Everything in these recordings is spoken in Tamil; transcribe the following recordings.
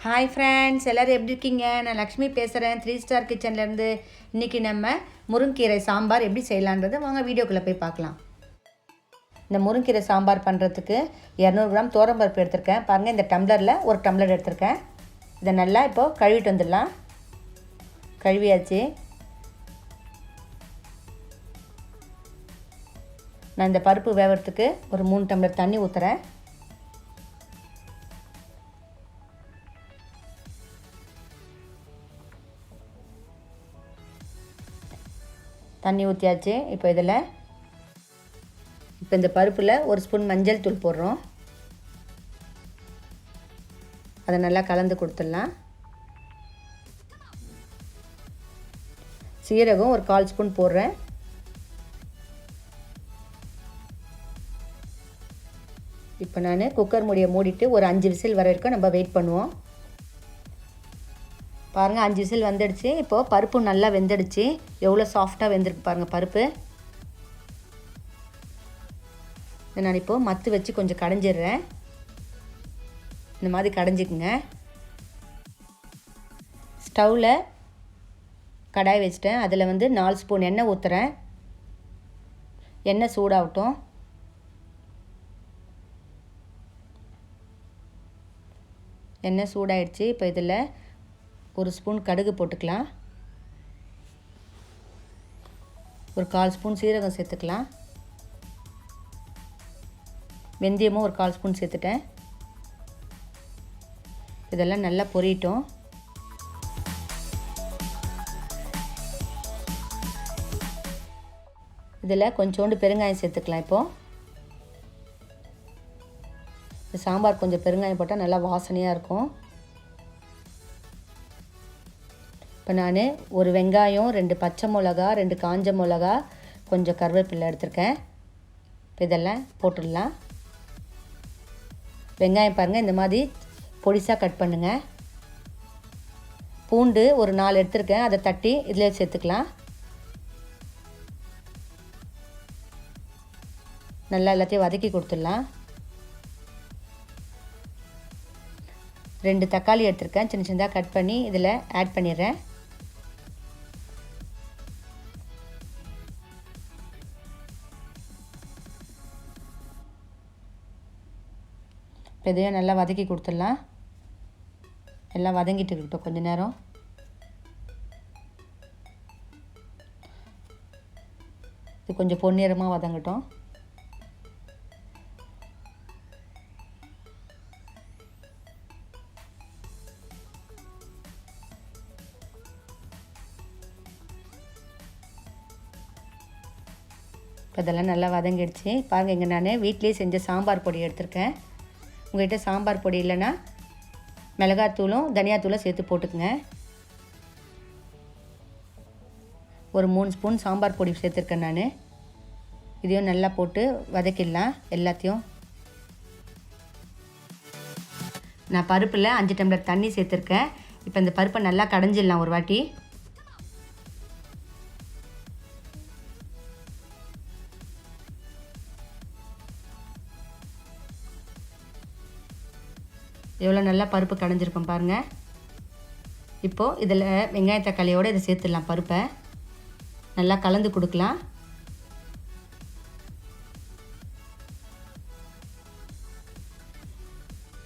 ஹாய் ஃப்ரெண்ட்ஸ், எல்லோரும் எப்படி இருக்கீங்க? நான் லக்ஷ்மி பேசுகிறேன், 3 ஸ்டார் கிச்சன்லேருந்து. இன்றைக்கி நம்ம முருங்கீரை சாம்பார் எப்படி செய்யலான்றதை வாங்க வீடியோக்குள்ளே போய் பார்க்கலாம். இந்த முருங்கீரை சாம்பார் பண்ணுறதுக்கு 200 கிராம் துவரம்பருப்பு எடுத்திருக்கேன். பாருங்கள், இந்த டம்ளரில் ஒரு டம்ளர் எடுத்திருக்கேன். இதை நல்லா இப்போது கழுவிட்டு வந்துடலாம். கழுவியாச்சு. நான் இந்த பருப்பு வேகிறதுக்கு ஒரு 3 டம்ளர் தண்ணி ஊற்றுறேன். தண்ணி ஊற்றியாச்சு. இப்போ இந்த பருப்பில் ஒரு ஸ்பூன் மஞ்சள் தூள் போடுறோம். அதை நல்லா கலந்து கொடுத்துடலாம். சீரகம் ஒரு 1/4 ஸ்பூன் போடுறேன். இப்போ நான் குக்கர் மூடியை மூடிட்டு ஒரு 5 விசில் வர வரைக்கும் நம்ம வெயிட் பண்ணுவோம். பாருங்கள், 5 விசில் வந்துடுச்சு. இப்போது பருப்பு நல்லா வெந்துடுச்சு. எவ்வளோ சாஃப்டாக வெந்திருக்கு பாருங்கள் பருப்பு. நான் இப்போது மத்து வச்சு கொஞ்சம் கடைஞ்சிடுறேன். இந்த மாதிரி கடைஞ்சிக்குங்க. ஸ்டவ்வில் கடாய் வச்சிட்டேன். அதில் 4 ஸ்பூன் எண்ணெய் ஊற்றுறேன். எண்ணெய் சூடாகட்டும். எண்ணெய் சூடாயிடுச்சு. இப்போ இதில் ஒரு ஸ்பூன் கடுகு போட்டுக்கலாம். ஒரு 1/4 ஸ்பூன் சீரகம் சேர்த்துக்கலாம். வெந்தயமும் ஒரு 1/4 ஸ்பூன் சேர்த்துட்டேன். இதெல்லாம் நல்லா பொரியட்டும். இதில் கொஞ்சோண்டு பெருங்காயம் சேர்த்துக்கலாம். இப்போது இந்த சாம்பார் கொஞ்சம் பெருங்காயம் போட்டால் நல்லா வாசனையாக இருக்கும். இப்போ நான் ஒரு வெங்காயம், 2 பச்சை மிளகா, 2 காஞ்ச மிளகா, கொஞ்சம் கருவேப்பிலை எடுத்திருக்கேன். இப்போ இதெல்லாம் போட்டுடலாம். வெங்காயம் பாருங்கள், இந்த மாதிரி பொடிசாக கட் பண்ணுங்கள். பூண்டு ஒரு 4 எடுத்திருக்கேன். அதை தட்டி இதில் சேர்த்துக்கலாம். நல்லா எல்லாத்தையும் வதக்கி கொடுத்துடலாம். 2 தக்காளி எடுத்திருக்கேன். சின்ன சின்னதாக கட் பண்ணி இதில் ஆட் பண்ணிடுறேன். இதையும் நல்லா வதக்கி கொடுத்துடலாம். எல்லாம் வதங்கிட்டு இருக்கட்டும் கொஞ்சம் நேரம். இது கொஞ்சம் பொன்னிறமாக வதங்கட்டும். இப்போ இதெல்லாம் நல்லா வதங்கிடுச்சு. பாருங்கள், இங்கே நான் வீட்டிலேயே செஞ்ச சாம்பார் பொடி எடுத்திருக்கேன். உங்கள்கிட்ட சாம்பார் பொடி இல்லைன்னா மிளகாத்தூளும் தனியாத்தூளும் சேர்த்து போட்டுக்குங்க. ஒரு 3 ஸ்பூன் சாம்பார் பொடி சேர்த்துருக்கேன் நான். இதையும் நல்லா போட்டு வதக்கிடலாம் எல்லாத்தையும். நான் பருப்பில் 5 டம்ளர் தண்ணி சேர்த்துருக்கேன். இப்போ இந்த பருப்பை நல்லா கடைஞ்சிடலாம் ஒரு வாட்டி. எவ்வளோ நல்லா பருப்பு கடைஞ்சிருக்கோம் பாருங்கள். இப்போது இதில் வெங்காய தக்காளியோடு இதை சேர்த்துடலாம். பருப்பை நல்லா கலந்து கொடுக்கலாம்.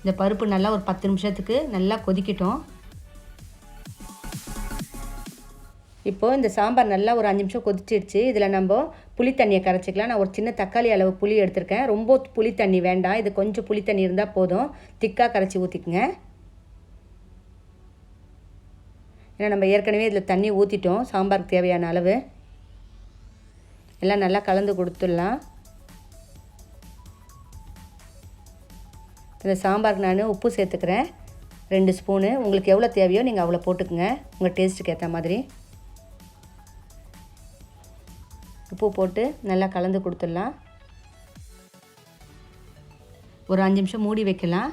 இந்த பருப்பு நல்லா ஒரு 10 நிமிஷத்துக்கு நல்லா கொதிக்கட்டும். இப்போது இந்த சாம்பார் நல்லா ஒரு 5 நிமிஷம் கொதிச்சிடுச்சு. இதில் நம்ம புளி தண்ணியை கரைச்சிக்கலாம். நான் ஒரு சின்ன தக்காளி அளவு புளி எடுத்திருக்கேன். ரொம்ப புளி தண்ணி வேண்டாம். இது கொஞ்சம் புளி தண்ணி இருந்தால் போதும். திக்காக கரைச்சி ஊற்றிக்குங்க. ஏன்னா நம்ம ஏற்கனவே இதில் தண்ணி ஊற்றிட்டோம். சாம்பாருக்கு தேவையான அளவு எல்லாம் நல்லா கலந்து கொடுத்துடலாம். இந்த சாம்பாருக்கு நான் உப்பு சேர்த்துக்கிறேன். 2 ஸ்பூனு. உங்களுக்கு எவ்வளோ தேவையோ நீங்கள் அவ்வளோ போட்டுக்குங்க, உங்கள் டேஸ்ட்டுக்கு ஏற்ற மாதிரி. உப்பு போட்டு நல்லா கலந்து கொடுத்துடலாம். ஒரு 5 நிமிஷம் மூடி வைக்கலாம்.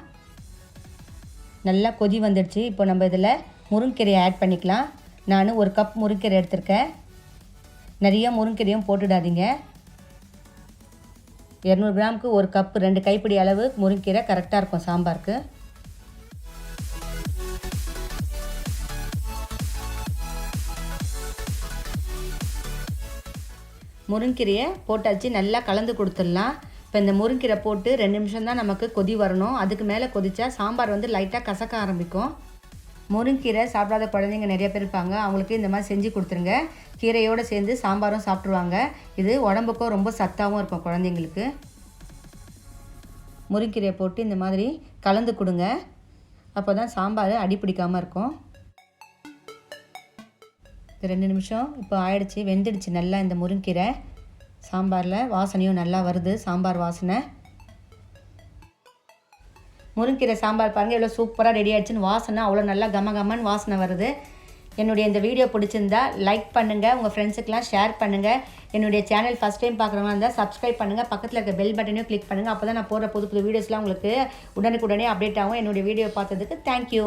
நல்லா கொதி வந்துடுச்சு. இப்போ நம்ம இதில் முருங்கீரையை ஆட் பண்ணிக்கலாம். நான் 1 கப் முருங்கீரை எடுத்திருக்கேன். நிறைய முருங்கீரையும் போட்டுடாதீங்க. 200 கிராமுக்கு 1 கப்பு 2 கைப்பிடி அளவு முருங்கீரை கரெக்டாக இருக்கும் சாம்பாருக்கு. முருங்கீரையை போட்டாச்சு, நல்லா கலந்து கொடுத்துடலாம். இப்போ இந்த முருங்கீரை போட்டு 2 நிமிஷம் தான் நமக்கு கொதி வரணும். அதுக்கு மேலே கொதிச்சா சாம்பார் வந்து லைட்டாக கசக்க ஆரம்பிக்கும். முருங்கீரை சாப்பிடாத குழந்தைங்க நிறைய பேர் இருப்பாங்க, அவங்களுக்கு இந்த மாதிரி செஞ்சு கொடுத்துருங்க. கீரையோடு சேர்ந்து சாம்பாரும் சாப்பிட்ருவாங்க. இது உடம்புக்கும் ரொம்ப சத்தாகவும் இருக்கும் குழந்தைங்களுக்கு. முருங்கீரையை போட்டு இந்த மாதிரி கலந்து கொடுங்க, அப்போ தான் சாம்பார் அடி பிடிக்காமல் இருக்கும். 2 நிமிஷம் இப்போ ஆயிடுச்சு, வெந்துடுச்சு நல்லா இந்த முருங்கீரை. சாம்பாரில் வாசனையும் நல்லா வருது, சாம்பார் வாசனை. முருங்கீரை சாம்பார் பாருங்கள் எவ்வளோ சூப்பராக ரெடி ஆகிடுச்சுன்னு. வாசனை அவ்வளோ நல்லா கமகமன்னு வாசனை வருது. என்னுடைய இந்த வீடியோ பிடிச்சிருந்தா லைக் பண்ணுங்கள், உங்கள் ஃப்ரெண்ட்ஸுக்கெலாம் ஷேர் பண்ணுங்கள். என்னுடைய சேனல் ஃபஸ்ட் டைம் பார்க்குறவங்க இருந்தால் சப்ஸ்கிரைப் பண்ணுங்கள், பக்கத்தில் இருக்க பெல் பட்டனையும் கிளிக் பண்ணுங்கள். அப்போ தான் நான் போடுற புது புது வீடியோஸ்லாம் உங்களுக்கு உடனுக்குடனே அப்டேட் ஆகும். என்னுடைய வீடியோ பார்த்ததுக்கு தேங்க்யூ.